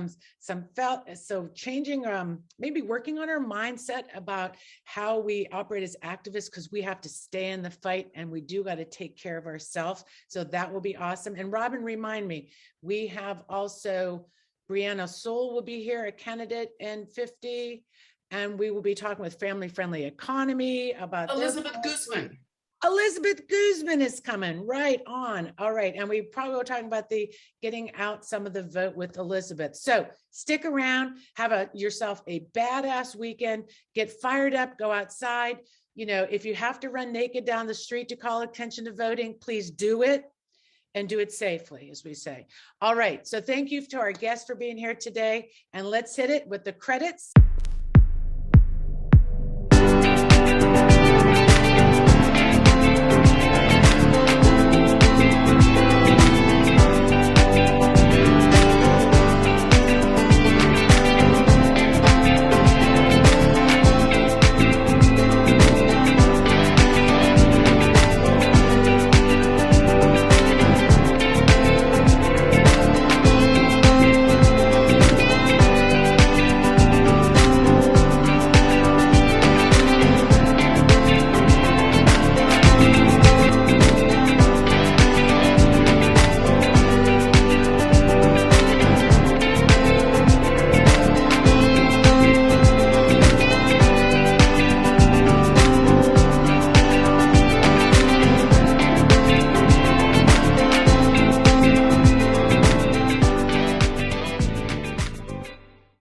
so changing, maybe working on our mindset about how we operate as activists, because we have to stay in the fight and we do got to take care of ourselves. So that will be awesome. And Robin, remind me, we have also Brianna Soul will be here, a candidate in 50, and we will be talking with Family Friendly Economy about Elizabeth Guzman. Elizabeth Guzman is coming right on. All right. And we probably will talk about the getting out some of the vote with Elizabeth. So stick around, have yourself a badass weekend, get fired up, go outside. You know, if you have to run naked down the street to call attention to voting, please do it and do it safely, as we say. All right. So thank you to our guests for being here today. And let's hit it with the credits.